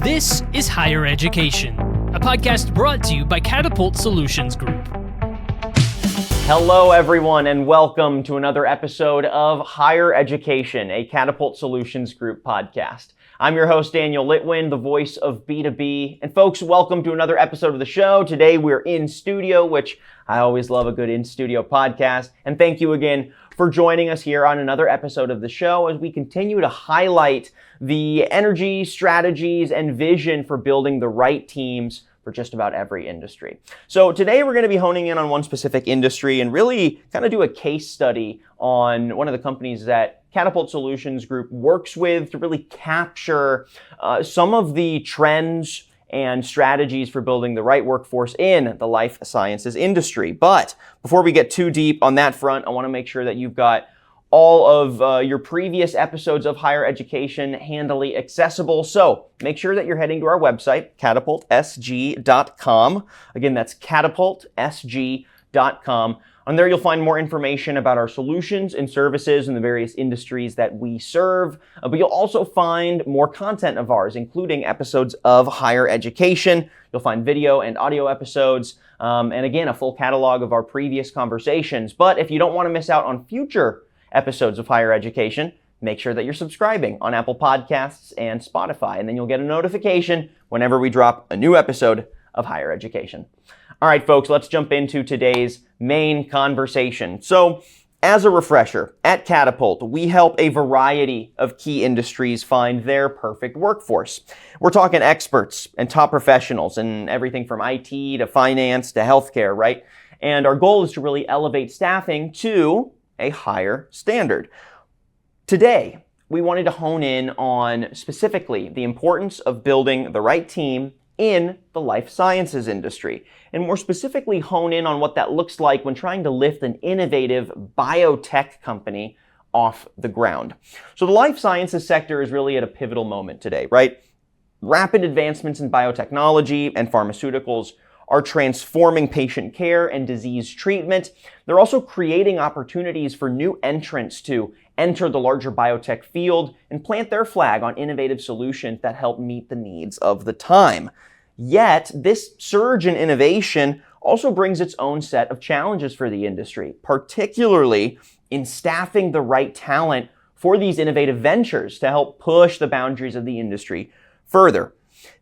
This is Higher Education, a podcast brought to you by Catapult Solutions Group. Hello, everyone, and welcome to another episode of Higher Education, a Catapult Solutions Group podcast. I'm your host, Daniel Litwin, the voice of B2B. And folks, welcome to another episode of the show. Today, we're in studio, which I always love a good in-studio podcast. And thank you again for joining us here on another episode of the show as we continue to highlight the energy, strategies, and vision for building the right teams for just about every industry. So today we're going to be honing in on one specific industry and really kind of do a case study on one of the companies that Catapult Solutions Group works with to really capture some of the trends and strategies for building the right workforce in the life sciences industry. But before we get too deep on that front, I want to make sure that you've got all of your previous episodes of Higher Education handily accessible. So make sure that you're heading to our website, catapultsg.com. Again, that's catapultsg.com. On there, you'll find more information about our solutions and services in the various industries that we serve. But you'll also find more content of ours, including episodes of Higher Education. You'll find video and audio episodes, and again, a full catalog of our previous conversations. But if you don't want to miss out on future episodes of Higher Education, make sure that you're subscribing on Apple Podcasts and Spotify, and then you'll get a notification whenever we drop a new episode of Higher Education. All right, folks, let's jump into today's main conversation. So, as a refresher, at Catapult, we help a variety of key industries find their perfect workforce. We're talking experts and top professionals in everything from IT to finance to healthcare, right? And our goal is to really elevate staffing to a higher standard. Today, we wanted to hone in on specifically the importance of building the right team in the life sciences industry, and more specifically hone in on what that looks like when trying to lift an innovative biotech company off the ground. So the life sciences sector is really at a pivotal moment today, right? Rapid advancements in biotechnology and pharmaceuticals are transforming patient care and disease treatment. They're also creating opportunities for new entrants to enter the larger biotech field and plant their flag on innovative solutions that help meet the needs of the time. Yet, this surge in innovation also brings its own set of challenges for the industry, particularly in staffing the right talent for these innovative ventures to help push the boundaries of the industry further.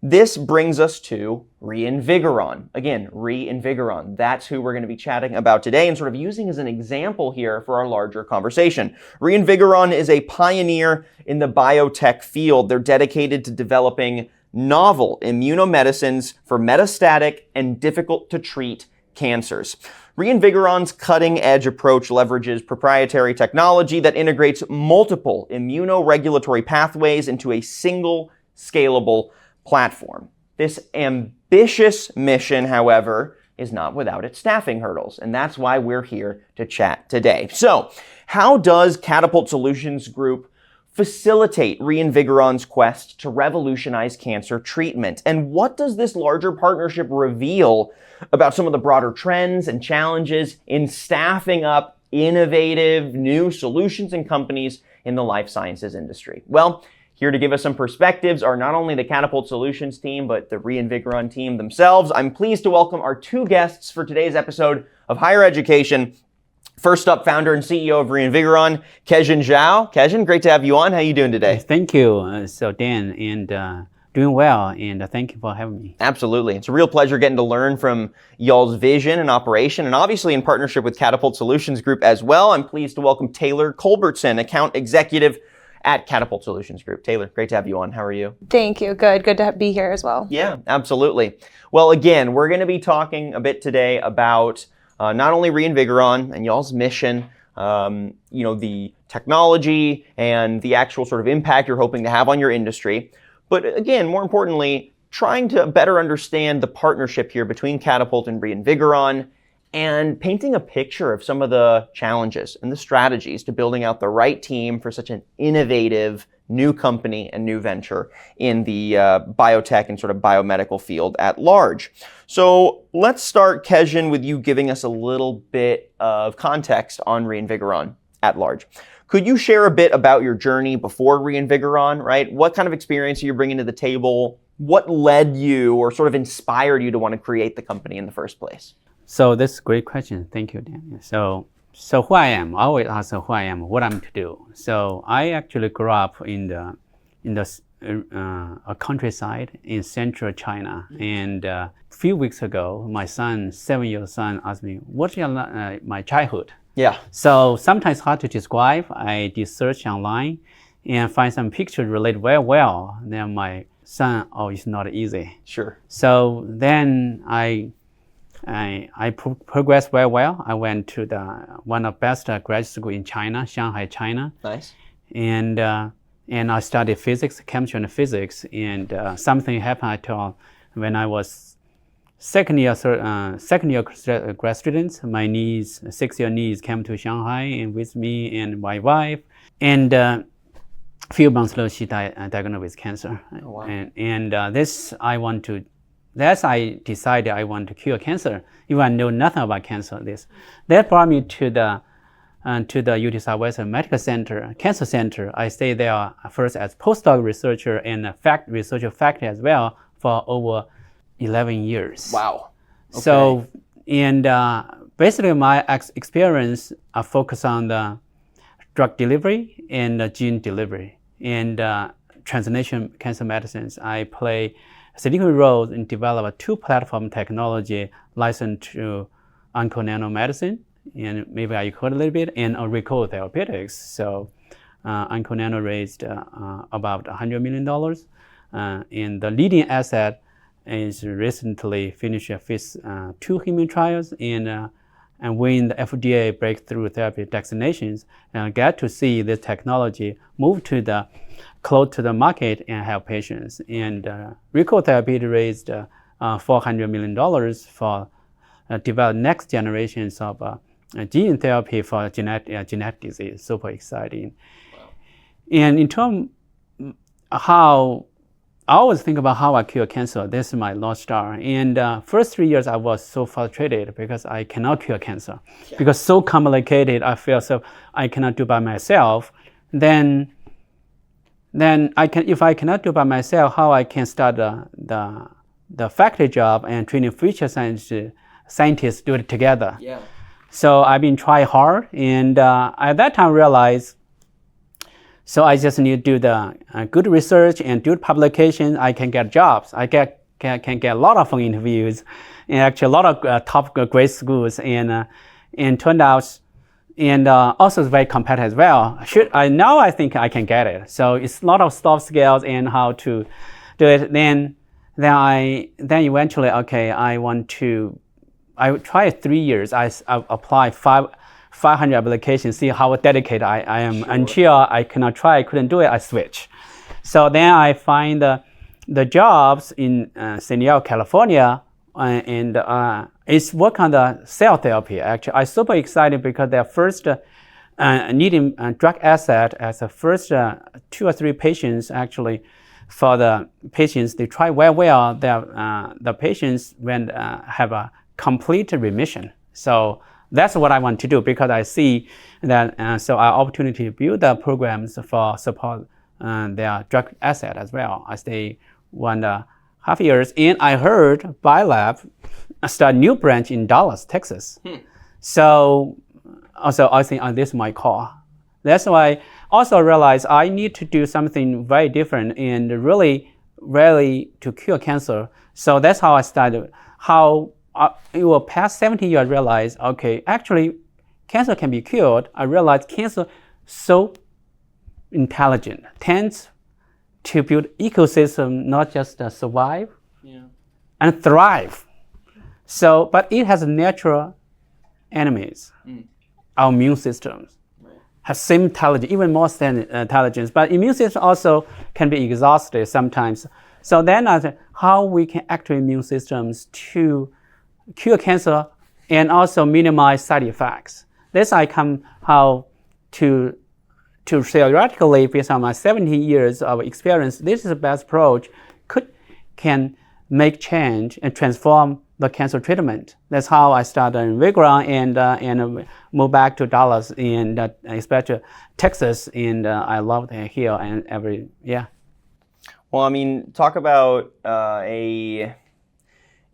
This brings us to Reinvigoron. Again, Reinvigoron. That's who we're going to be chatting about today and sort of using as an example here for our larger conversation. Reinvigoron is a pioneer in the biotech field. They're dedicated to developing novel immunomedicines for metastatic and difficult to treat cancers. Reinvigoron's cutting-edge approach leverages proprietary technology that integrates multiple immunoregulatory pathways into a single scalable platform. This ambitious mission, however, is not without its staffing hurdles, and that's why we're here to chat today. So, how does Catapult Solutions Group facilitate Reinvigoron's quest to revolutionize cancer treatment? And what does this larger partnership reveal about some of the broader trends and challenges in staffing up innovative new solutions and companies in the life sciences industry? Well, here to give us some perspectives are not only the Catapult Solutions team, but the Reinvigoron team themselves. I'm pleased to welcome our two guests for today's episode of Higher Education. First up, founder and CEO of Reinvigoron, Kejin Zhou. Kejin, great to have you on. How are you doing today? Thank you, so Dan, and doing well, and thank you for having me. Absolutely. It's a real pleasure getting to learn from y'all's vision and operation, and obviously in partnership with Catapult Solutions Group as well. I'm pleased to welcome Taylor Culbertson, account executive at Catapult Solutions Group. Taylor, great to have you on. How are you? Thank you. Good to be here as well. Yeah, absolutely. Well, again, we're going to be talking a bit today about not only Reinvigoron and y'all's mission, the technology and the actual sort of impact you're hoping to have on your industry, but again, more importantly, trying to better understand the partnership here between Catapult and Reinvigoron and painting a picture of some of the challenges and the strategies to building out the right team for such an innovative new company and new venture in the biotech and sort of biomedical field at large. So let's start, Kejin, with you giving us a little bit of context on Reinvigoron at large. Could you share a bit about your journey before Reinvigoron, right? What kind of experience are you bringing to the table What led you or sort of inspired you to want to create the company in the first place? So that's a great question. Thank you, Dan. So who I am, I always ask who I am, what I'm to do. So I actually grew up in the a countryside in central China. And a few weeks ago, my son, 7-year-old son, asked me, what's my childhood? Yeah. So sometimes hard to describe. I did search online and find some pictures relate very well. Then my son, it's not easy. Sure. So then I progressed very well. I went to one of the best graduate school in China, Shanghai, China. Nice. And I studied physics, chemistry and physics. And something happened when I was second year grad student. My niece, 6-year niece, came to Shanghai and with me and my wife. And a few months later, she diagnosed with cancer. Oh, wow. And I decided I want to cure cancer, even I know nothing about cancer. That brought me to the UT Southwestern Medical Center, Cancer Center. I stayed there first as postdoc researcher and researcher faculty as well for over 11 years. Wow. Okay. So, and basically my experience focused on the drug delivery and gene delivery and translation cancer medicines. I play a significant role in developing two platform technology licensed to OncoNano and maybe I heard a little bit, and Recall Therapeutics. So OncoNano raised about $100 million. And the leading asset is recently finished phase 2 human trials and win the FDA breakthrough therapy designations and get to see this technology move close to the market and help patients. And Recall Therapeutics raised $400 million for develop next generations of gene therapy for genetic disease. Super exciting. Wow. And in terms how I always think about how I cure cancer. This is my North Star. And first 3 years, I was so frustrated because I cannot cure cancer. Yeah. Because so complicated, I feel so I cannot do by myself. Then if I cannot do by myself, how I can start the factory job and training future scientists do it together. Yeah. So I've been trying hard, and at that time realized, so I just need to do the good research and do publications. I can get jobs. I can get a lot of interviews, and actually a lot of top grade schools, and turned out, and also it's very competitive as well. Now I think I can get it. So it's a lot of soft skills and how to do it. Then eventually, okay, I tried 3 years. I applied 500 applications, see how dedicated I am. Sure. Until I couldn't do it, I switch. So then I find the jobs in San Diego, California, and it's work on the cell therapy. Actually, I'm super excited because they're first needing drug asset as the first 2 or 3 patients actually. For the patients, they try very well. The patients when have a complete remission. So that's what I want to do because I see that so our opportunity to build the programs for support their drug asset as well. I stay 1.5 years, and I heard Biolab start a new branch in Dallas, Texas. So also I think this is my call. That's why I also realized I need to do something very different and really to cure cancer. So that's how I started. It was past 70 years, I realized, okay, actually, cancer can be cured. I realized cancer so intelligent, tends to build ecosystem, not just survive and thrive. So, but it has natural enemies, our immune systems. Has same intelligence, even more intelligence, but immune system also can be exhausted sometimes. So then I said, how we can activate immune systems to cure cancer and also minimize side effects. This I come how to theoretically, based on my 17 years of experience, this is the best approach, can make change and transform the cancer treatment. That's how I started in Reinvigoron and moved back to Dallas and especially Texas, and I love it here and Well, I mean, talk about a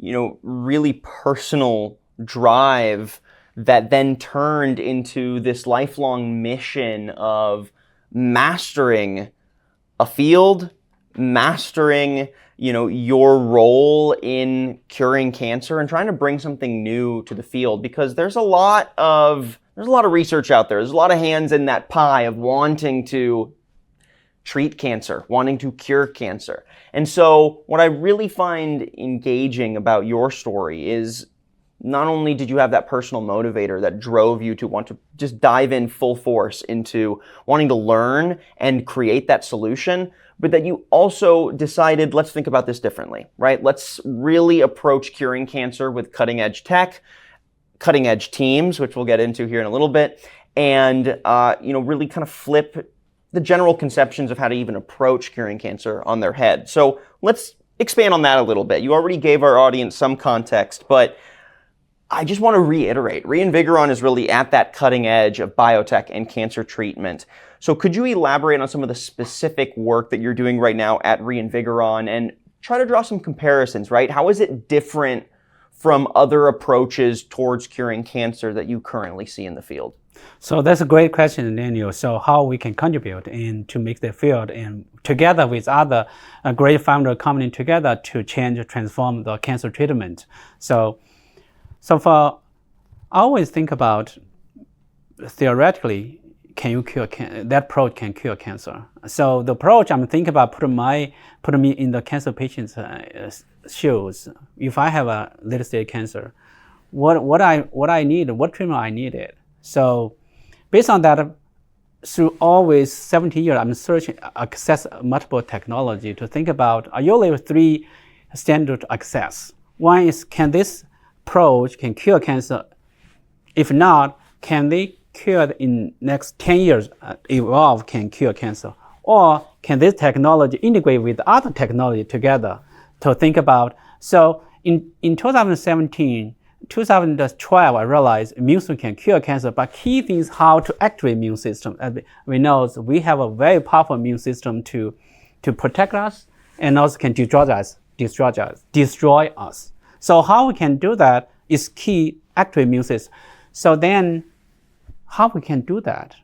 really personal drive that then turned into this lifelong mission of mastering a field, mastering your role in curing cancer and trying to bring something new to the field, because there's a lot of research out there. There's a lot of hands in that pie of wanting to treat cancer, wanting to cure cancer. And so what I really find engaging about your story is not only did you have that personal motivator that drove you to want to just dive in full force into wanting to learn and create that solution, but that you also decided, let's think about this differently, right? Let's really approach curing cancer with cutting edge tech, cutting edge teams, which we'll get into here in a little bit, and really kind of flip the general conceptions of how to even approach curing cancer on their head. So let's expand on that a little bit. You already gave our audience some context, but I just want to reiterate, Reinvigoron is really at that cutting edge of biotech and cancer treatment. So could you elaborate on some of the specific work that you're doing right now at Reinvigoron and try to draw some comparisons, right? How is it different from other approaches towards curing cancer that you currently see in the field? So that's a great question, Daniel. So how we can contribute in to make the field and together with other great founder coming together to transform the cancer treatment. So I always think about theoretically, can you cure that approach can cure cancer. So the approach I'm thinking about putting me in the cancer patient's shoes. If I have a late stage cancer, what I need, what treatment I needed. So based on that, through always 17 years, I'm searching access multiple technology to think about. I usually have three standard access. One is, can this approach can cure cancer? If not, can they cure it in next 10 years, evolve can cure cancer? Or can this technology integrate with other technology together to think about? So in 2017, 2012, I realized immune system can cure cancer, but key thing is how to activate immune system. As we know, we have a very powerful immune system to protect us and also can destroy us. So how we can do that is key, activate immune system. So then, how we can do that?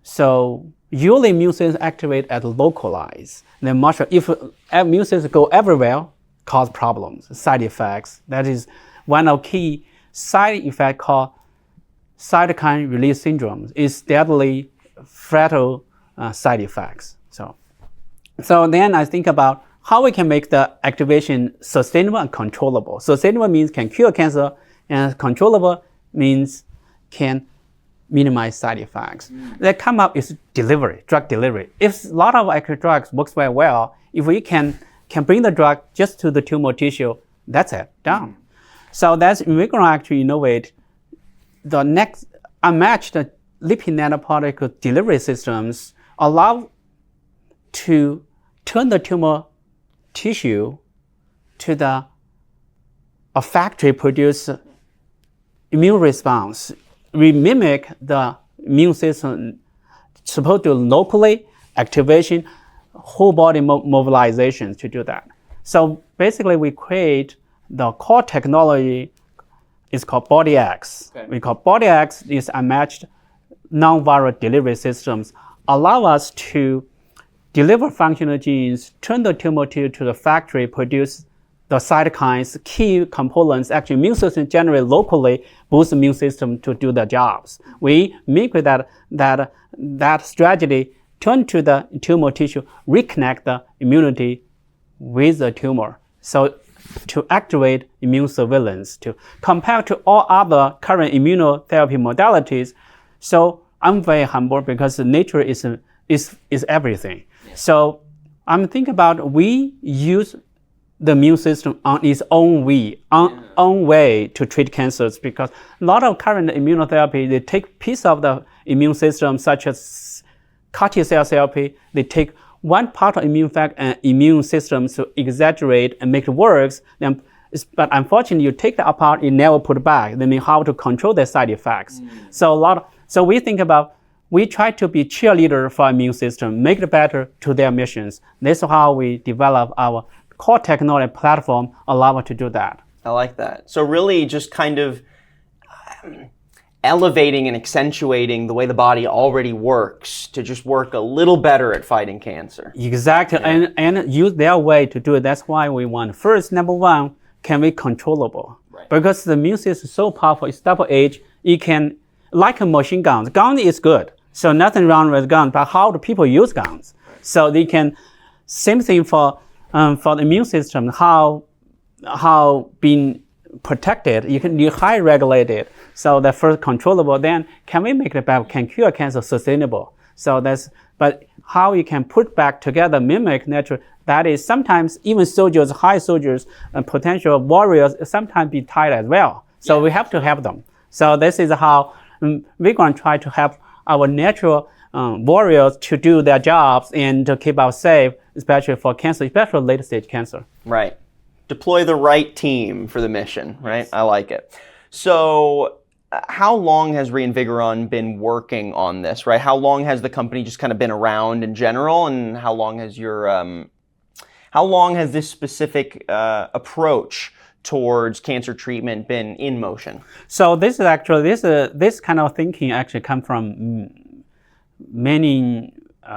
So usually immune system activate at localized. Then much if immune system go everywhere, cause problems, side effects. That is one of key side effect called cytokine release syndrome. Is deadly fatal side effects. So then I think about how we can make the activation sustainable and controllable. Sustainable means can cure cancer, and controllable means can minimize side effects. That come up is delivery, drug delivery. If a lot of active drugs works very well, if we can bring the drug just to the tumor tissue, that's it, done. So that's Reinvigoron actually innovate the next unmatched lipid nanoparticle delivery systems allow to turn the tumor tissue to a factory produce immune response. We mimic the immune system supposed to locally activation, whole body mobilization to do that. So basically we create the core technology is called BodyX. Okay. We call BodyX is unmatched non-viral delivery systems allow us to deliver functional genes, turn the tumor tissue to the factory, produce the cytokines, key components, actually immune system generate locally, boost the immune system to do the jobs. We make with that strategy, turn to the tumor tissue, reconnect the immunity with the tumor. So to activate immune surveillance, to compare to all other current immunotherapy modalities. So I'm very humble because nature is everything. Yeah. So I'm thinking about we use the immune system on its own way to treat cancers, because a lot of current immunotherapy, they take piece of the immune system such as CAR T-cell therapy, they take one part of immune system to exaggerate and make it works. But unfortunately, you take that apart, you never put it back. Then how to control the side effects. So we think about we try to be cheerleader for immune system, make it better to their missions. This is how we develop our core technology platform, allow us to do that. I like that. So really just kind of elevating and accentuating the way the body already works to just work a little better at fighting cancer. Exactly, yeah. and use their way to do it. That's why we want, first, number one, can be controllable. Right. Because the immune system is so powerful, it's double edged, it can, like a machine gun. Gun is good, so nothing wrong with gun, but how do people use guns? Right. So they can, same thing for the immune system, how being protected, you high regulate it. So the first controllable, then can we make it back, can cure cancer sustainable? So but how you can put back together, mimic natural, that is sometimes even soldiers, high soldiers, and potential warriors sometimes be tired as well. So we have to help them. So this is how we're going to try to help our natural warriors to do their jobs and to keep us safe, especially for cancer, especially late stage cancer. Right. Deploy the right team for the mission, right? Yes. I like it. So how long has Reinvigoron been working on this, right? How long has the company just kind of been around in general, and how long has this specific approach towards cancer treatment been in motion? So this is actually, this kind of thinking actually come from many,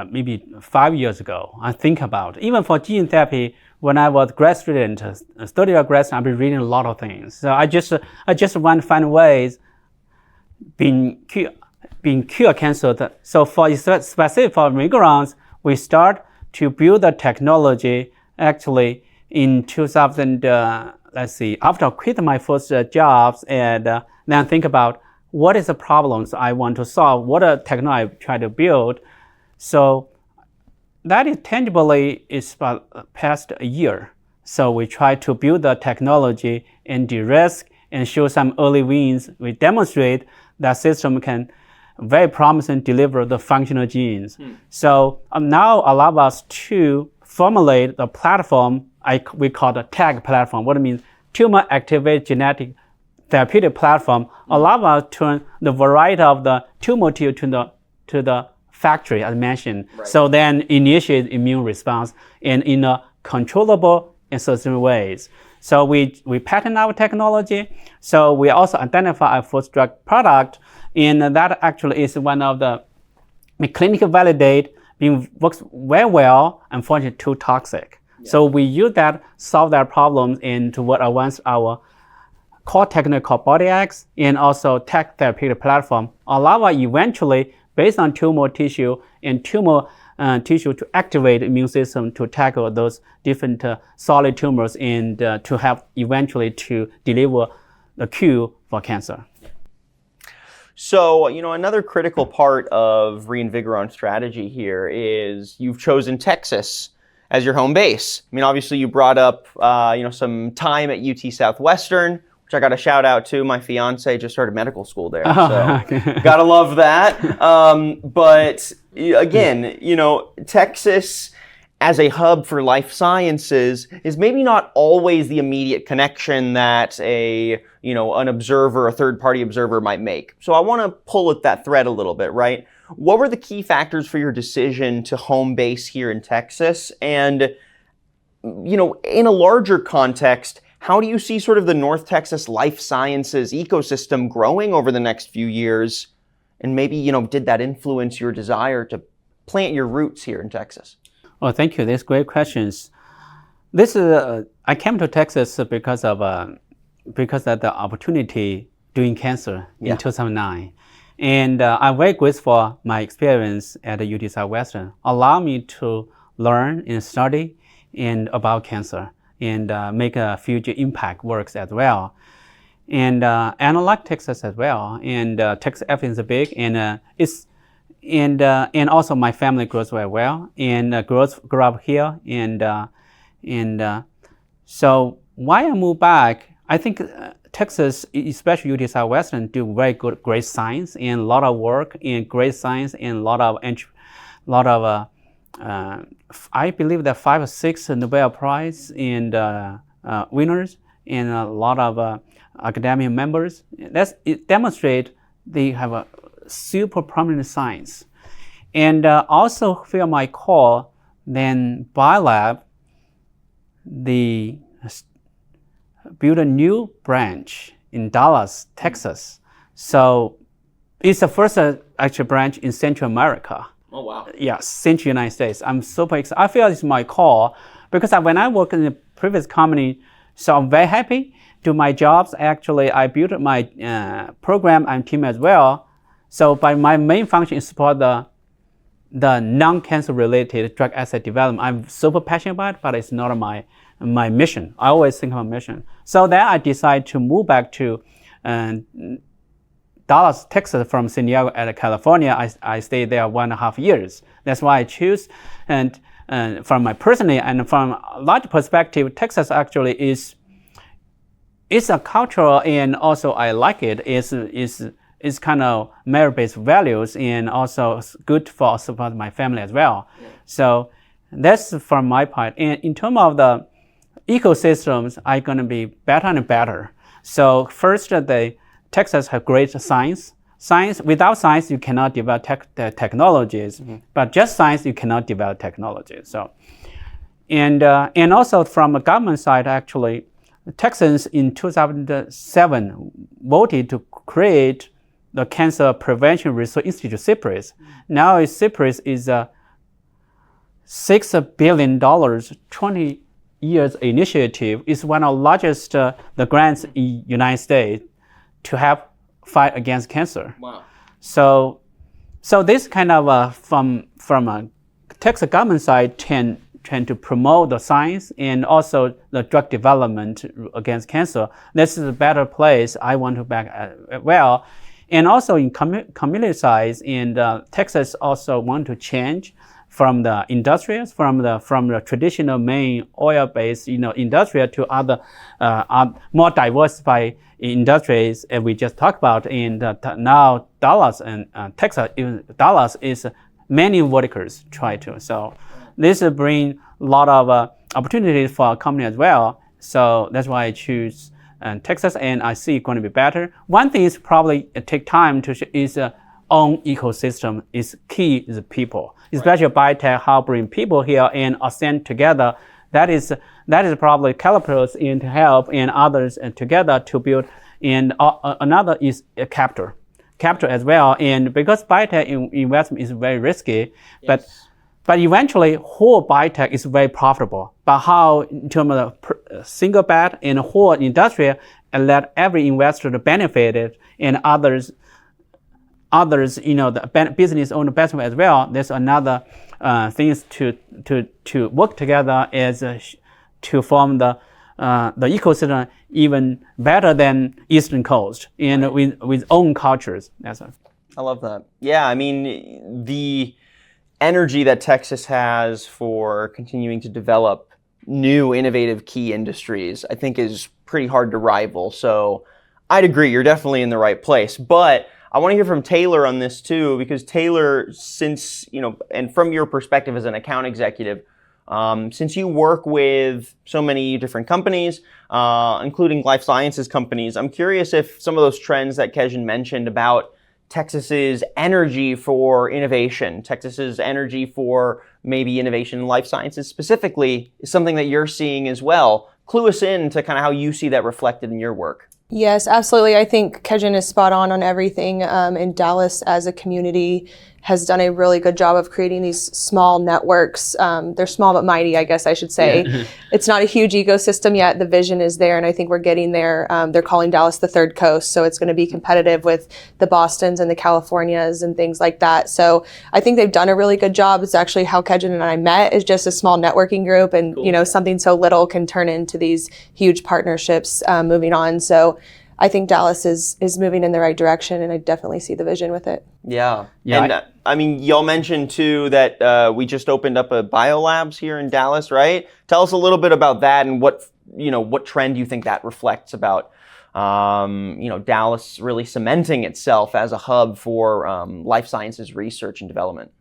maybe 5 years ago. I think about, even for gene therapy, when I was grad student, study of grad student, I've been reading a lot of things. So I just want to find ways being cure cancer. So for specific for Reinvigorons, we start to build the technology actually in 2000. After I quit my first jobs, and then think about what is the problems I want to solve, what a technology I try to build. So that is tangibly is about past a year. So we try to build the technology and de-risk and show some early wins. We demonstrate that system can very promising deliver the functional genes. So now allow us to formulate the platform we call the TAG platform. What it means, tumor activated genetic therapeutic platform, allow us to turn the variety of the tumor tissue to the factory, as mentioned. Right. So then initiate immune response in a controllable and sustainable ways. So we patent our technology. So we also identify our first drug product, and that actually is one of the clinical validate, works very well, unfortunately too toxic. Yeah. So we use that, solve that problem, and to what advance our core technique called BodyX, and also tech therapeutic platform, allow us eventually, based on tumor tissue and tumor tissue, to activate immune system to tackle those different solid tumors, and to help eventually to deliver the cure for cancer. So, another critical part of Reinvigoron's strategy here is you've chosen Texas as your home base. I mean, obviously you brought up, some time at UT Southwestern, which I got to shout out to. My fiance just started medical school there, so gotta love that. But again, Texas as a hub for life sciences is maybe not always the immediate connection that an observer, a third-party observer might make. So I want to pull at that thread a little bit, right? What were the key factors for your decision to home base here in Texas? And, in a larger context, how do you see sort of the North Texas life sciences ecosystem growing over the next few years? And maybe, did that influence your desire to plant your roots here in Texas? Oh, thank you. These great questions. This is I came to Texas because of the opportunity doing cancer in 2009, and I'm very grateful for my experience at the UT Southwestern. Allow me to learn and study about cancer and make a future impact works as well. And I like Texas as well. And Texas everything's big, and and also my family grows very well, and grew up here, and so why I moved back, I think Texas, especially UT Southwestern, do very great science and a lot of work in great science, and a lot of I believe that 5 or 6 Nobel Prize and winners, and a lot of academic members. It demonstrates they have a super prominent science. And also feel my call, then Biolab, build a new branch in Dallas, Texas. So it's the first actual branch in Central America. Oh, wow. Yes, Central United States. I'm super excited. I feel it's my call because when I worked in the previous company, so I'm very happy to my jobs. Actually, I built my program and team as well. So my main function is support the non-cancer related drug asset development. I'm super passionate about it, but it's not my mission. I always think of a mission. So then I decided to move back to Dallas, Texas from San Diego and California. I stayed there 1.5 years. That's why I choose. And from my personally and from a large perspective, Texas actually is a cultural, and also I like it. It's kind of merit-based values, and also good for support my family as well. Yeah. So that's from my part. And in terms of the ecosystems, are going to be better and better. So first, Texas has great science. Without science, you cannot develop technologies. Mm-hmm. But just science, you cannot develop technologies. So, and also from a government side, actually, Texans in 2007 voted to create the Cancer Prevention Research Institute, CPRIS. Now CPRIS is a $6 billion, 20 years initiative. It's one of the largest the grants in United States to help fight against cancer. Wow. So this kind of from a Texas government side trying to promote the science and also the drug development against cancer. This is a better place I want to back well. And also in community side, and Texas also want to change from the industrials, from the traditional main oil-based industry to other more diversified industries, as we just talked about. And now Dallas and Texas, even Dallas is many verticals try to. So this bring a lot of opportunities for our company as well. So that's why I choose Texas, and I see it's going to be better. One thing is probably take time to is own ecosystem is key is people, especially biotech, how bring people here and ascend together. That is probably calipers in to help and others together to build. And another is a capital as well. And because biotech investment is very risky, yes. But eventually whole biotech is very profitable. But how in terms of the single bet and whole industry, and let every investor to benefit it, and others, the business owner benefit as well. There's another things to work together as to form the ecosystem even better than Eastern Coast and with own cultures. I love that. Yeah, I mean the energy that Texas has for continuing to develop new innovative key industries, I think is pretty hard to rival. So I'd agree, you're definitely in the right place. But I want to hear from Taylor on this too, because Taylor, since, and from your perspective as an account executive, since you work with so many different companies, including life sciences companies, I'm curious if some of those trends that Kejin mentioned about Texas's energy for innovation, Texas's energy for maybe innovation in life sciences specifically, is something that you're seeing as well. Clue us in to kind of how you see that reflected in your work. Yes, absolutely. I think Kejin is spot on everything. And Dallas as a community has done a really good job of creating these small networks. They're small but mighty, I guess I should say. Yeah. It's not a huge ecosystem yet. The vision is there, and I think we're getting there. They're calling Dallas the third coast, so it's going to be competitive with the Bostons and the Californias and things like that. So I think they've done a really good job. It's actually how Kejin and I met, is just a small networking group, and cool. Something so little can turn into these huge partnerships moving on. So I think Dallas is moving in the right direction, and I definitely see the vision with it. Yeah. And I mean, y'all mentioned too that we just opened up a biolabs here in Dallas, right? Tell us a little bit about that and what trend you think that reflects about, Dallas really cementing itself as a hub for life sciences research and development.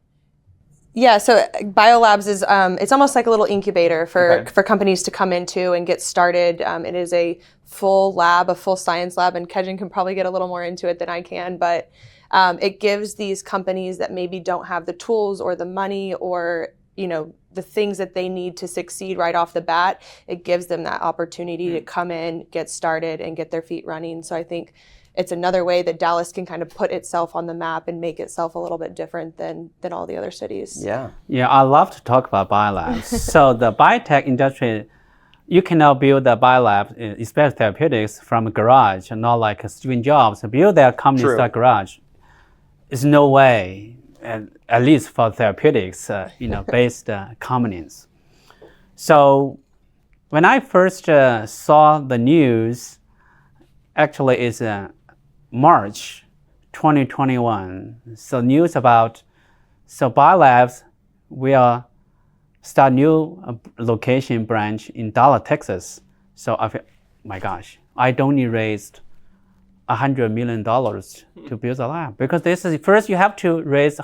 Yeah, so biolabs is it's almost like a little incubator for companies to come into and get started. It is a full lab, a full science lab, and Kejin can probably get a little more into it than I can, but it gives these companies that maybe don't have the tools or the money or, the things that they need to succeed right off the bat, it gives them that opportunity to come in, get started, and get their feet running. So I think it's another way that Dallas can kind of put itself on the map and make itself a little bit different than all the other cities. Yeah. Yeah, I love to talk about biolabs. So the biotech industry, you cannot build a biolab, especially therapeutics, from a garage, not like Steve Jobs. Build their company in a garage. There's no way, at least for therapeutics, based companies. So when I first saw the news, actually it's March 2021. So news about, biolabs will start new location branch in Dallas, Texas. So I feel, my gosh, I don't need raised $100 million to build a lab, because this is first you have to raise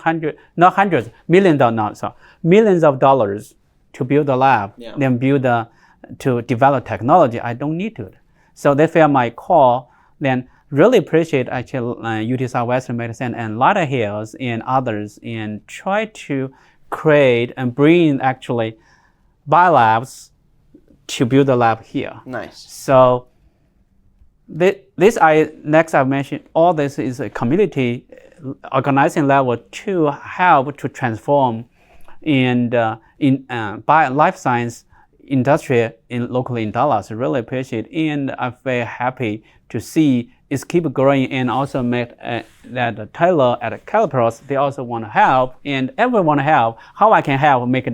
millions of dollars to build a lab, then to develop technology. I don't need to. So they felt my call, then really appreciate actually UT Southwestern Medicine and Ladder Hills and others, and try to create and bring actually biolabs to build a lab here. Nice. So next I mentioned, all this is a community organizing level to help to transform and by life science industry locally in Dallas. I really appreciate it, and I'm very happy to see it's keep growing, and also make that Taylor at Calipros, they also want to help, and everyone want to help. How I can help make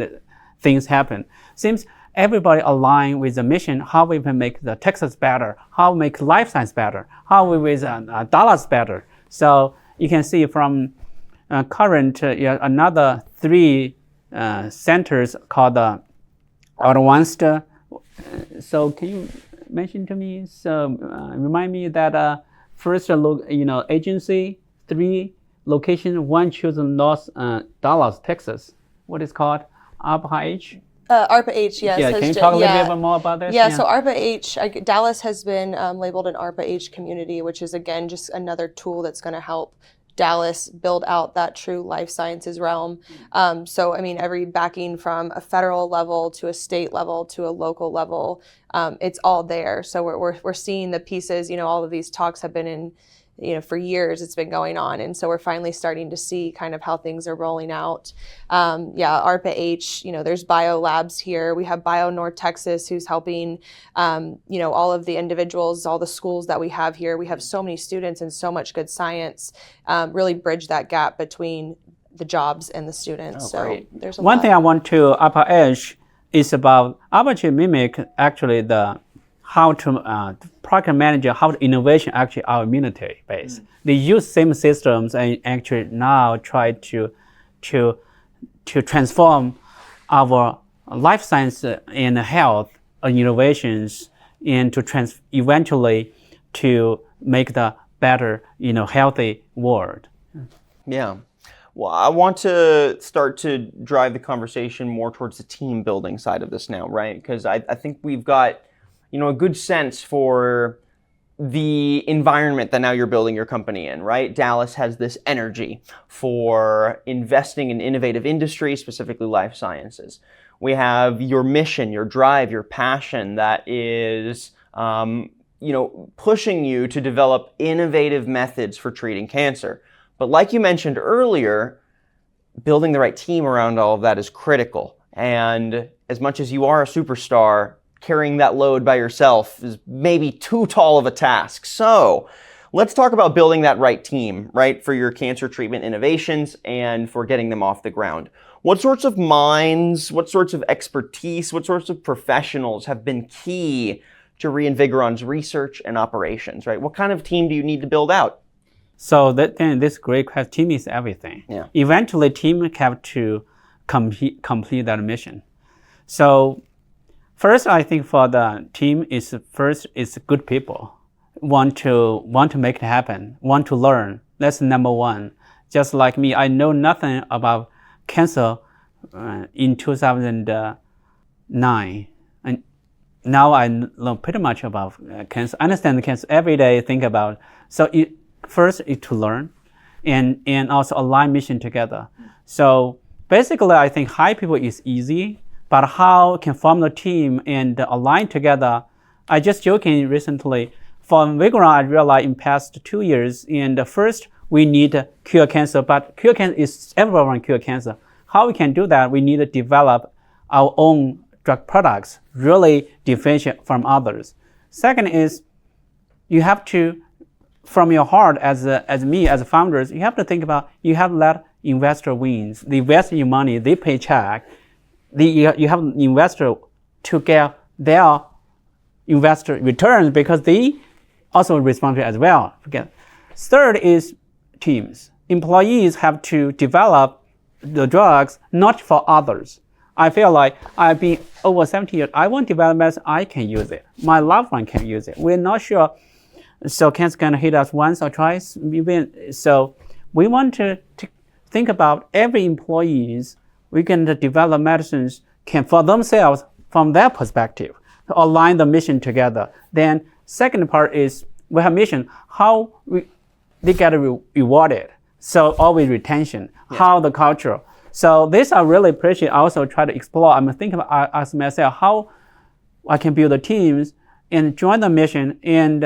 things happen. Seems everybody aligned with the mission, how we can make the Texas better, how we make life science better, how we make Dallas better. So you can see from current, another 3 centers called advanced. So can you mention to me, remind me that first, agency, 3 locations, 1 chosen North Dallas, Texas. What is called? ARPA-H? ARPA-H, yes. Yeah, can you talk a little bit more about this? Yeah, so ARPA-H, Dallas has been labeled an ARPA-H community, which is, again, just another tool that's going to help Dallas build out that true life sciences realm. So, every backing from a federal level to a state level to a local level, it's all there. So we're seeing the pieces, all of these talks have been in, for years it's been going on. And so we're finally starting to see kind of how things are rolling out. ARPA-H, there's bio labs here. We have Bio North Texas, who's helping, all of the individuals, all the schools that we have here. We have so many students and so much good science, really bridge that gap between the jobs and the students. There's one thing I want to ARPA-H is about ARPA-H mimic actually how to project manager, how to innovation actually our immunity base. They use same systems and actually now try to transform our life science and health innovations, and to eventually to make the better, healthy world. Yeah. Well, I want to start to drive the conversation more towards the team building side of this now, right? Because I think we've got a good sense for the environment that now you're building your company in, right? Dallas has this energy for investing in innovative industry, specifically life sciences. We have your mission, your drive, your passion that is, pushing you to develop innovative methods for treating cancer. But like you mentioned earlier, building the right team around all of that is critical. And as much as you are a superstar, carrying that load by yourself is maybe too tall of a task. So let's talk about building that right team, right, for your cancer treatment innovations and for getting them off the ground. What sorts of minds, what sorts of expertise, what sorts of professionals have been key to Reinvigoron's research and operations, right? What kind of team do you need to build out? So this great question, team is everything. Yeah. Eventually, team have to complete that mission. So first, I think for the team is good people. Want to make it happen, want to learn. That's number one. Just like me, I know nothing about cancer in 2009. And now I know pretty much about cancer. I understand the cancer every day, think about. So first is to learn. and also align mission together. So basically, I think hire people is easy, but how can form the team and align together? I just joking recently, for Reinvigoron, I realized in past 2 years, and first we need to cure cancer, but cure cancer is everyone cure cancer. How we can do that? We need to develop our own drug products, really differentiate from others. Second is, you have to, from your heart as me, as founders, you have to think about, you have to let investor wins. They invest your money, they pay check. You have an investor to get their investor returns because they also responsible as well. Again. Third is teams. Employees have to develop the drugs not for others. I feel like I've been over 70 years. I want to develop medicine, I can use it. My loved one can use it. We're not sure. So cancer can hit us once or twice. So we want to think about every employees. We can develop medicines can for themselves from their perspective, to align the mission together. Then second part is we have mission, how they get rewarded. So always retention, how the culture. So this I really appreciate. I also try to explore. I'm thinking about ask myself how I can build the teams and join the mission, and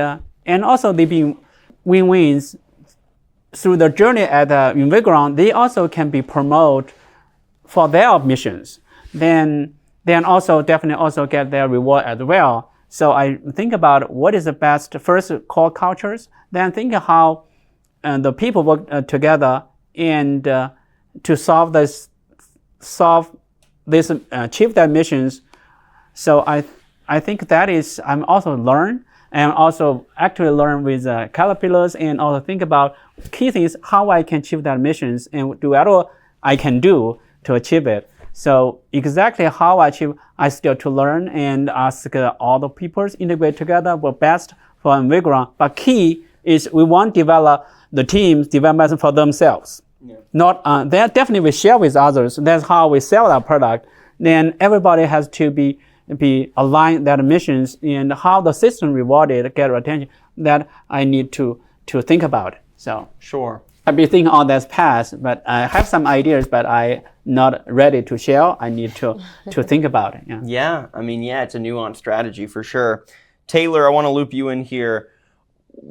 also they be win-wins through the journey at Reinvigoron. They also can be promoted for their missions. Then also definitely also get their reward as well. So I think about what is the best first core cultures. Then think of how the people work together and to solve this, achieve their missions. So I think that is, I'm also learn and also actually learn with caterpillars and also think about key things, how I can achieve that missions and do whatever I can do to achieve it. So exactly how I achieve, I still to learn and ask all the people integrate together what best for Reinvigoron. But key is we want to develop the teams, develop medicine for themselves. Yeah. Not, they definitely we share with others. That's how we sell our product. Then everybody has to be aligned their missions and how the system rewarded, get attention. That I need to think about. So sure. I've been thinking on this path, but I have some ideas, but I not ready to share. I need to think about it. Yeah, I mean, it's a nuanced strategy for sure. Taylor, I want to loop you in here.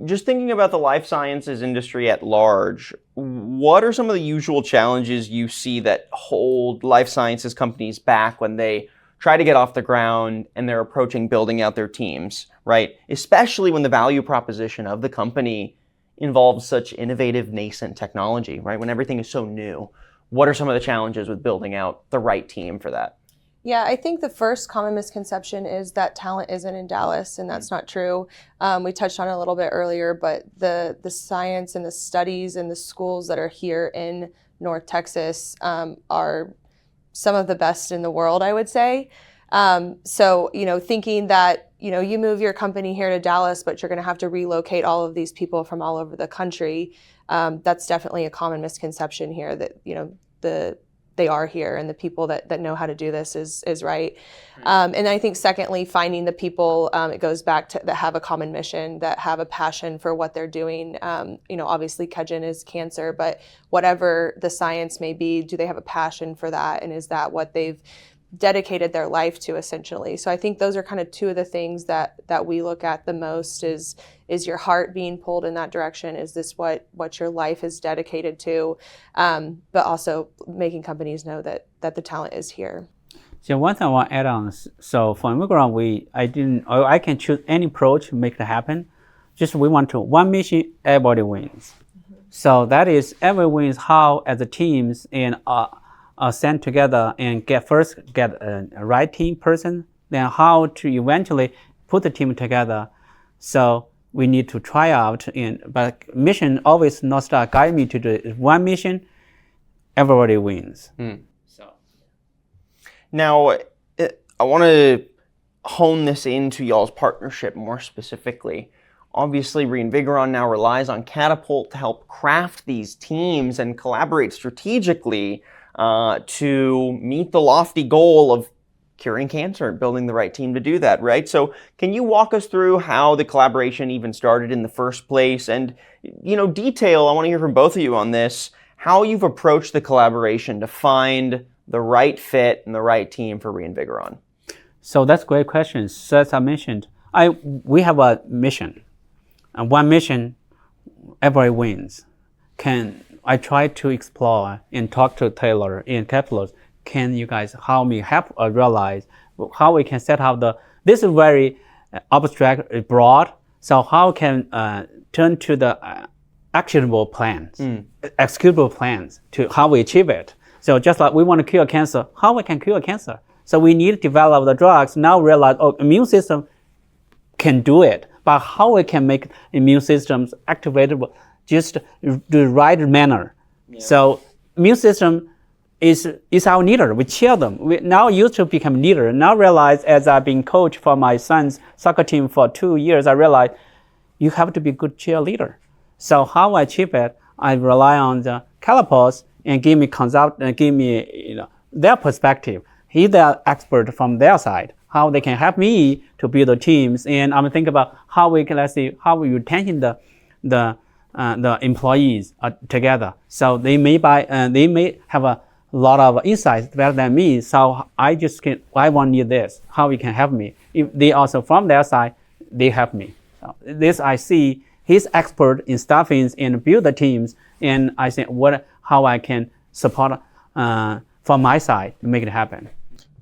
Just thinking about the life sciences industry at large, what are some of the usual challenges you see that hold life sciences companies back when they try to get off the ground and they're approaching building out their teams, right? Especially when the value proposition of the company involves such innovative, nascent technology, right? When everything is so new, what are some of the challenges with building out the right team for that? Yeah, I think the first common misconception is that talent isn't in Dallas, and that's not true. We touched on it a little bit earlier, but the science and the studies and the schools that are here in North Texas are some of the best in the world, I would say. So, thinking that, you move your company here to Dallas, but you're going to have to relocate all of these people from all over the country. That's definitely a common misconception here that, they are here and the people that know how to do this is right. And I think secondly, finding the people, it goes back to that have a common mission, that have a passion for what they're doing. Obviously Kejin is cancer, but whatever the science may be, do they have a passion for that? And is that what they've dedicated their life to essentially? So I think those are kind of two of the things that we look at the most is your heart being pulled in that direction? Is this what your life is dedicated to? But also making companies know that the talent is here. So one thing I want to add on, so for Reinvigoron, I can choose any approach to make it happen. Just we want to, one mission, everybody wins. Mm-hmm. So that is, everyone wins how as a teams and sent together and get a right team person, then how to eventually put the team together. So we need to try out, but mission always North Star guide me to do one mission, everybody wins. So now I want to hone this into y'all's partnership more specifically. Obviously, Reinvigoron now relies on Catapult to help craft these teams and collaborate strategically to meet the lofty goal of curing cancer and building the right team to do that, right? So can you walk us through how the collaboration even started in the first place? And, detail, I want to hear from both of you on this, how you've approached the collaboration to find the right fit and the right team for Reinvigoron. So that's a great question. So as I mentioned, we have a mission. And one mission, everybody wins. I try to explore and talk to Taylor and Catapult. Can you guys help me realize how we can set up this is very abstract, broad, so how can turn to the actionable plans, executable plans to how we achieve it. So just like we want to cure cancer, how we can cure cancer. So we need to develop the drugs, now realize, immune system can do it, but how we can make immune systems activatable, just the right manner. Yeah. So immune system is our leader. We cheer them. We now used to become leader. Now realize, as I've been coach for my son's soccer team for 2 years, I realized you have to be a good cheerleader. So how I achieve it, I rely on the Catapults and give me their perspective. He's the expert from their side, how they can help me to build the teams. And I'm thinking about how we can, how we retain the employees together. So they may have a lot of insights better than me. So I want to need this. How we can help me? If they also from their side, they help me. So this I see he's expert in staffing and build the teams. And I think how I can support from my side to make it happen.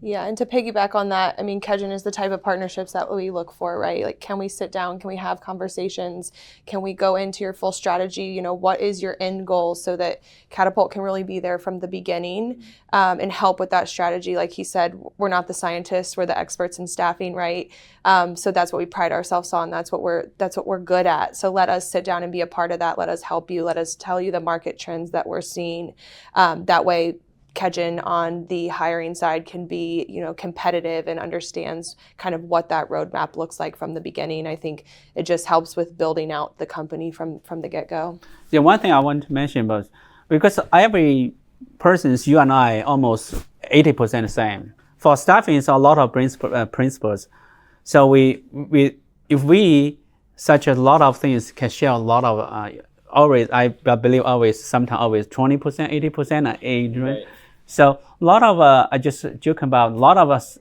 Yeah, and to piggyback on that, I mean, Kejin is the type of partnerships that we look for, right? Like, can we sit down? Can we have conversations? Can we go into your full strategy? What is your end goal so that Catapult can really be there from the beginning and help with that strategy? Like he said, we're not the scientists, we're the experts in staffing, right? So that's what we pride ourselves on. That's what we're good at. So let us sit down and be a part of that. Let us help you. Let us tell you the market trends that we're seeing. That way, Kejin on the hiring side can be, competitive and understands kind of what that roadmap looks like from the beginning. I think it just helps with building out the company from the get-go. Yeah, one thing I want to mention was because every person's you and I almost 80% the same. For staffing, it's a lot of principles. So if we such a lot of things can share a lot of always I believe always sometimes always 20%, 80% age, right? Right. So a lot of I just joke about a lot of us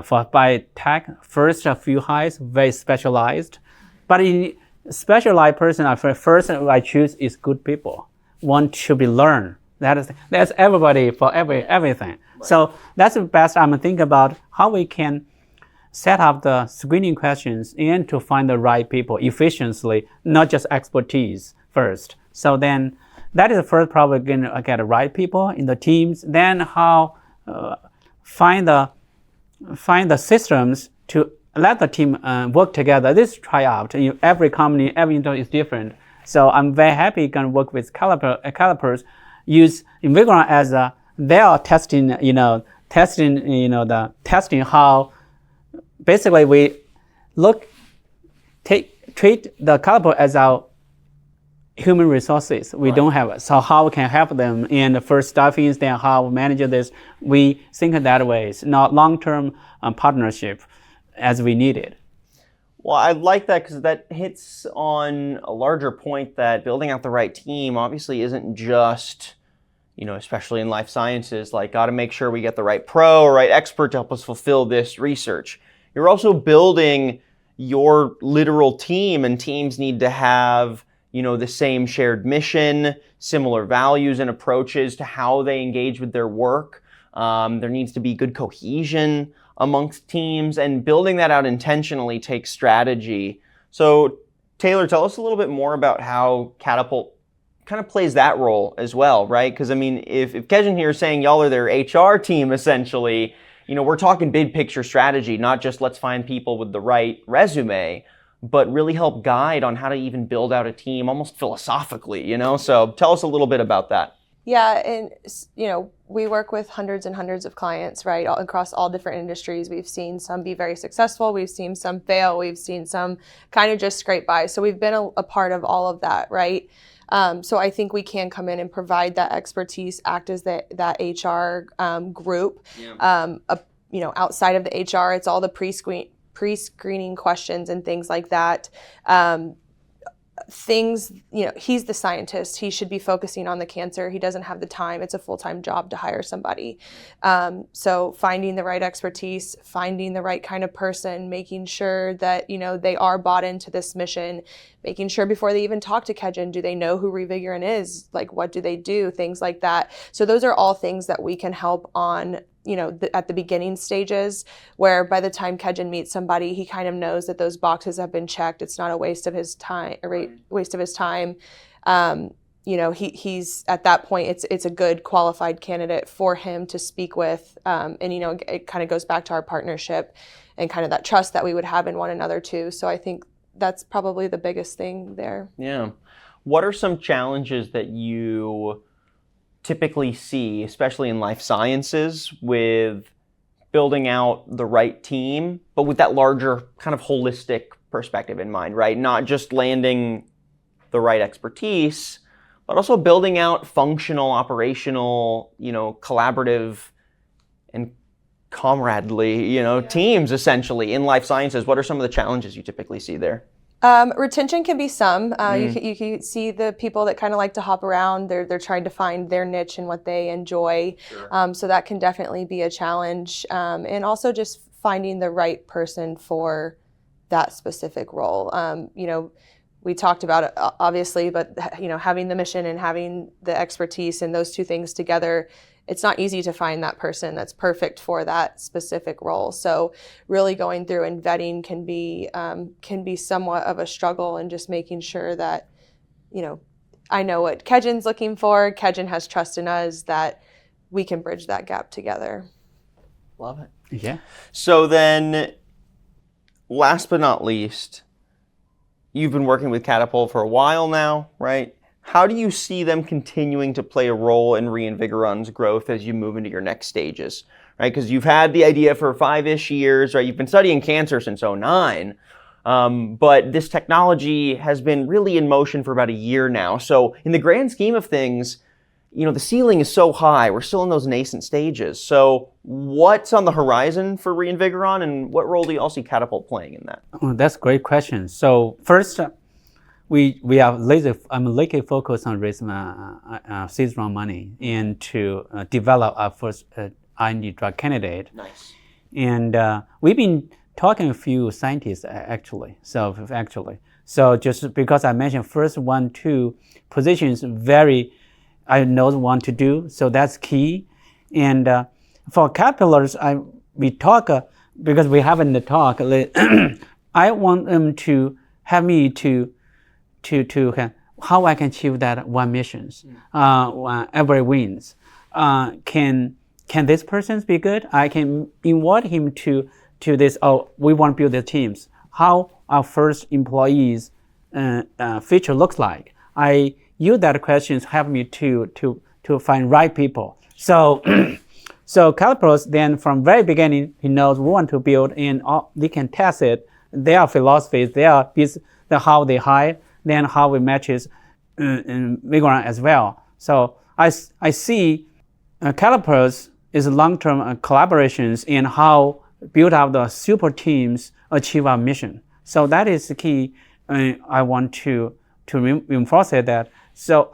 for by tech first a few hires very specialized, but in specialized person first I choose is good people want to be learned. That's everybody for everything. Right. So that's the best I'm thinking about how we can set up the screening questions and to find the right people efficiently, not just expertise first. So then that is the first probably going to get the right people in the teams. Then how find the systems to let the team work together. This tryout, every company, every industry is different. So I'm very happy going to work with Calipers, use Reinvigoron as they are testing how basically we treat the Caliper as our human resources. We don't have it. So how we can help them in the first staffing, then how we manage this. We think that way. It's not long-term partnership as we need it. Well, I like that because that hits on a larger point that building out the right team obviously isn't just, especially in life sciences, like got to make sure we get the right pro or right expert to help us fulfill this research. You're also building your literal team, and teams need to have the same shared mission, similar values and approaches to how they engage with their work. There needs to be good cohesion amongst teams, and building that out intentionally takes strategy. So Taylor, tell us a little bit more about how Catapult kind of plays that role as well, right? Because if Kejin here is saying y'all are their HR team essentially, we're talking big picture strategy, not just let's find people with the right resume, but really help guide on how to even build out a team almost philosophically, So tell us a little bit about that. Yeah, and we work with hundreds and hundreds of clients, right, all across all different industries. We've seen some be very successful. We've seen some fail. We've seen some kind of just scrape by. So we've been a part of all of that, right? So I think we can come in and provide that expertise, act as that HR group, outside of the HR, it's all the pre-screening questions and things like that. He's the scientist. He should be focusing on the cancer. He doesn't have the time. It's a full-time job to hire somebody. So finding the right expertise, finding the right kind of person, making sure that, they are bought into this mission, making sure before they even talk to Kejin, do they know who Reinvigoron is? Like, what do they do? Things like that. So those are all things that we can help on at the beginning stages, where by the time Kejin meets somebody, he kind of knows that those boxes have been checked. It's not a waste of his time. He's at that point, it's a good qualified candidate for him to speak with. And it kind of goes back to our partnership and kind of that trust that we would have in one another too. So I think that's probably the biggest thing there. Yeah. What are some challenges that you typically see, especially in life sciences, with building out the right team, but with that larger kind of holistic perspective in mind, right? Not just landing the right expertise, but also building out functional, operational, collaborative and comradely, teams essentially in life sciences. What are some of the challenges you typically see there? Retention can be some. You can see the people that kind of like to hop around. They're trying to find their niche and what they enjoy. Sure. So that can definitely be a challenge. And also just finding the right person for that specific role. We talked about it obviously, but having the mission and having the expertise and those two things together, it's not easy to find that person that's perfect for that specific role. So really going through and vetting can be somewhat of a struggle, and just making sure that, I know what Kejin's looking for. Kejin has trust in us that we can bridge that gap together. Love it. Yeah. So then, last but not least, you've been working with Catapult for a while now, right? How do you see them continuing to play a role in Reinvigoron's growth as you move into your next stages, right? Because you've had the idea for 5-ish years, right? You've been studying cancer since 2009, but this technology has been really in motion for about a year now. So in the grand scheme of things, the ceiling is so high. We're still in those nascent stages. So what's on the horizon for Reinvigoron, and what role do you all see Catapult playing in that? Oh, that's a great question. So first, we are I'm laser focused on raising seed round money and to develop our first IND drug candidate. Nice. And we've been talking to a few scientists actually. So just because I mentioned first 1-2 positions I know what to do, so that's key. And for caterpillars, we talk because we haven't talked. I want them to have me to how I can achieve that one missions, every wins. Can this person be good? I can involve him to this. Oh, we want to build the teams. How our first employees future looks like. I use that question to help me to find right people. So so Calipros then from very beginning he knows we want to build, and they can test it. Their philosophies, how they hire. Then how we matches Vigoron as well. So I see Calipers is long-term collaborations in how build up the super teams achieve our mission. So that is the key. I want to reinforce it that. So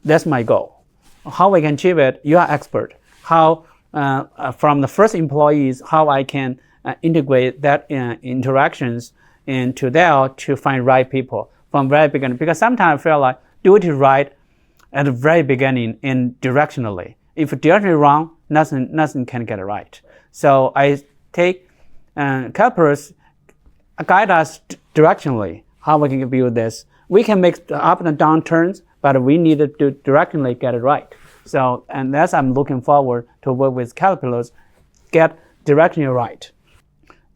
that's my goal. How we can achieve it, you are expert. How from the first employees, how I can integrate that interactions into there to find right people. From very beginning, because sometimes I feel like do it right at the very beginning and directionally. If directionally wrong, nothing can get it right. So I take Calipers guide us directionally how we can build this. We can make the up and down turns, but we need to directionally get it right. So and that's I'm looking forward to work with Calipers, get directionally right.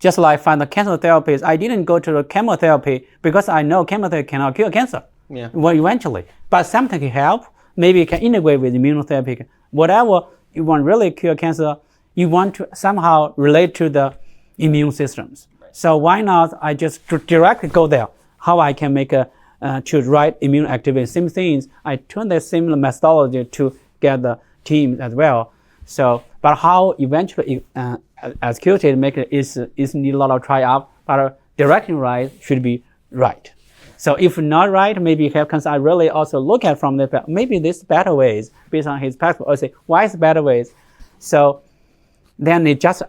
Just like for the cancer therapies, I didn't go to the chemotherapy because I know chemotherapy cannot cure cancer. Yeah. Well, eventually. But something can help. Maybe it can integrate with immunotherapy. Whatever you want really cure cancer, you want to somehow relate to the immune systems. Right. So why not I just directly go there? How I can make to right immune activity. Same things. I turn the similar methodology to get the team as well. So, but how eventually executed, make it is need a lot of try out, but direction right should be right. So if not right, maybe you have concern. I really also look at from the maybe this better ways based on his passport. Or say why is better ways? So then it just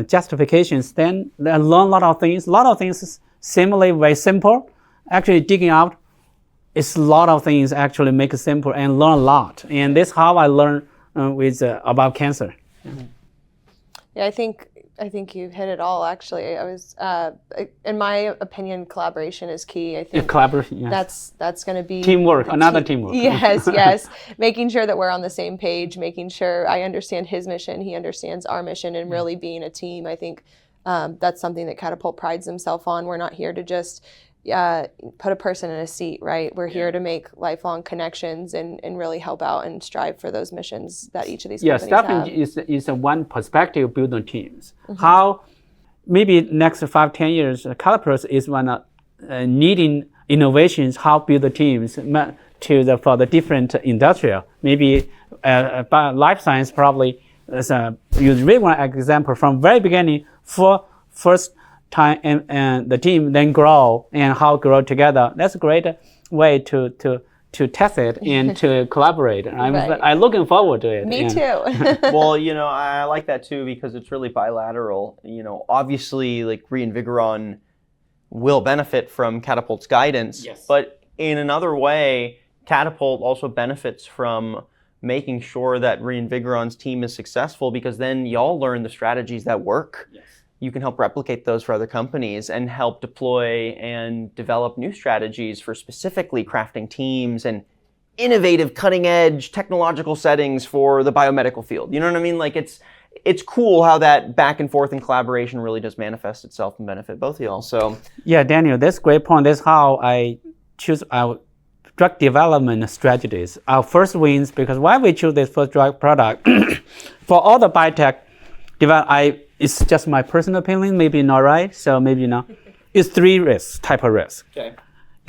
justifications. Then they learn a lot of things. A lot of things similarly very simple. Actually digging out, it's a lot of things actually make it simple and learn a lot. And this is how I learn about cancer. Yeah, I think you hit it all. Actually, I was, in my opinion, collaboration is key. I think collaboration. Yes. That's going to be teamwork. Another teamwork. Yes, yes. Making sure that we're on the same page. Making sure I understand his mission, he understands our mission, and really being a team. I think that's something that Catapult prides himself on. We're not here to just put a person in a seat, right? We're here to make lifelong connections and really help out and strive for those missions that each of these companies have. Staffing is one perspective building teams. How maybe next 5-10 years, Calipers is one needing innovations, how build the teams for the different industrial. Maybe life science probably is use really one example from very beginning for first time and the team then grow and how grow together. That's a great way to test it and to collaborate. I'm looking forward to it. Me too. Well, I like that too because it's really bilateral. Obviously, like Reinvigoron will benefit from Catapult's guidance, but in another way, Catapult also benefits from making sure that Reinvigoron's team is successful because then y'all learn the strategies that work. You can help replicate those for other companies and help deploy and develop new strategies for specifically crafting teams and innovative, cutting-edge technological settings for the biomedical field. You know what I mean? Like it's cool how that back and forth and collaboration really does manifest itself and benefit both of y'all. So yeah, Daniel, that's a great point. That's how I choose our drug development strategies. Our first wins because why we choose this first drug product for all the biotech development. It's just my personal opinion, maybe not right, so maybe not. It's 3 type of risk. Okay.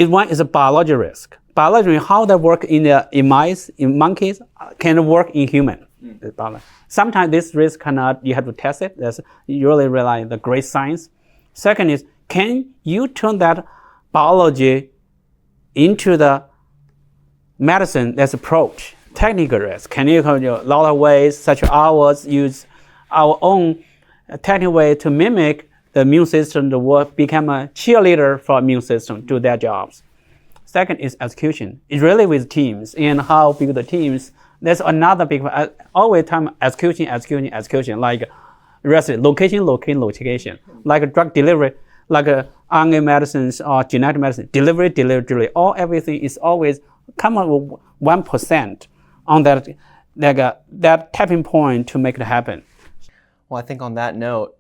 One is a biology risk. Biology, how that work in mice, in monkeys, can work in human. Sometimes this risk cannot, you have to test it. You really rely on the great science. Second is, can you turn that biology into the medicine that's approach? Technical risk. Can you a lot of ways, such as ours, use our own technical way to mimic the immune system to work, become a cheerleader for immune system, do their jobs. Second is execution. It's really with teams and how big the teams. There's another big, always time execution, like location. Like drug delivery, like RNA medicines or genetic medicine, delivery. All everything is always come up with 1% on that tapping point to make it happen. Well, I think on that note,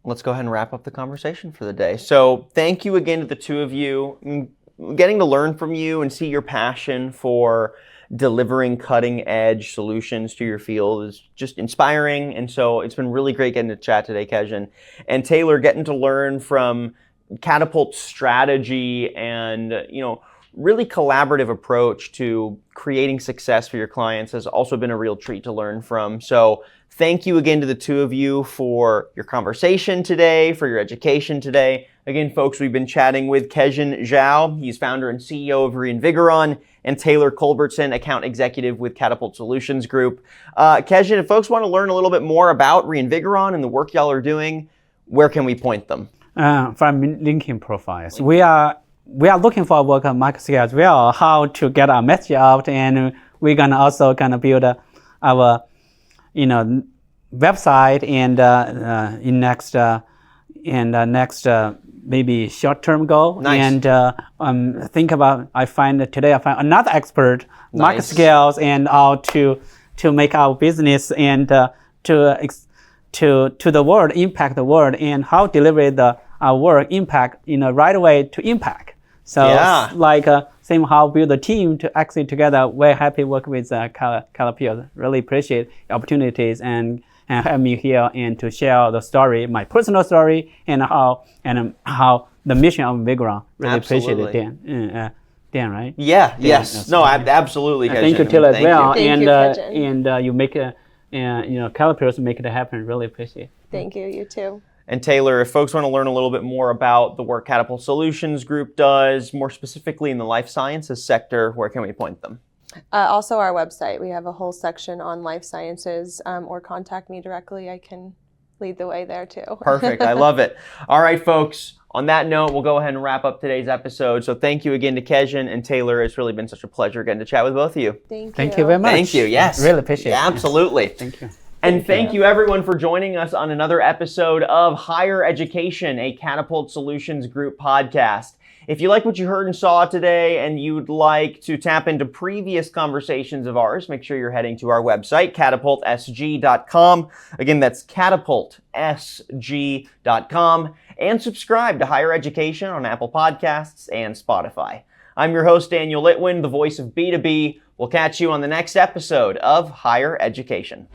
let's go ahead and wrap up the conversation for the day. So thank you again to the two of you. Getting to learn from you and see your passion for delivering cutting-edge solutions to your field is just inspiring. And so it's been really great getting to chat today, Kejin. And Taylor, getting to learn from Catapult's strategy and, really collaborative approach to creating success for your clients has also been a real treat to learn from. So thank you again to the two of you for your conversation today, for your education today. Again, folks, we've been chatting with Kejin Zhou. He's founder and CEO of Reinvigoron, and Taylor Culbertson, account executive with Catapult Solutions Group. Kejin, if folks want to learn a little bit more about Reinvigoron and the work y'all are doing, where can we point them? From LinkedIn profiles. We are looking for work on market scale as well, how to get our message out, and we're gonna also build our website and in next maybe short-term goal. Nice. And I find another expert market scales and how to make our business and to the world, impact the world, and how deliver our work impact in a right way to impact. So same how build a team to execute together. We're happy to work with Calipers. Really appreciate the opportunities and have me here and to share the story, my personal story, and how the mission of Reinvigoron. Really appreciate it, Dan, right? Yeah. Yes. No. Absolutely. Thank you, Taylor, as well. Thank you, Kejin. And you make Calipers make it happen. Really appreciate it. Thank you. You too. And Taylor, if folks want to learn a little bit more about the work Catapult Solutions Group does, more specifically in the life sciences sector, where can we point them? Also our website. We have a whole section on life sciences, or contact me directly. I can lead the way there too. Perfect. I love it. All right, folks. On that note, we'll go ahead and wrap up today's episode. So thank you again to Kejin and Taylor. It's really been such a pleasure getting to chat with both of you. Thank you very much. Thank you. Yes. Really appreciate it. Absolutely. Thank you. And thank you everyone for joining us on another episode of Higher Education, a Catapult Solutions Group podcast. If you like what you heard and saw today and you'd like to tap into previous conversations of ours, make sure you're heading to our website, catapultsg.com. Again, that's catapultsg.com. And subscribe to Higher Education on Apple Podcasts and Spotify. I'm your host, Daniel Litwin, the voice of B2B. We'll catch you on the next episode of Higher Education.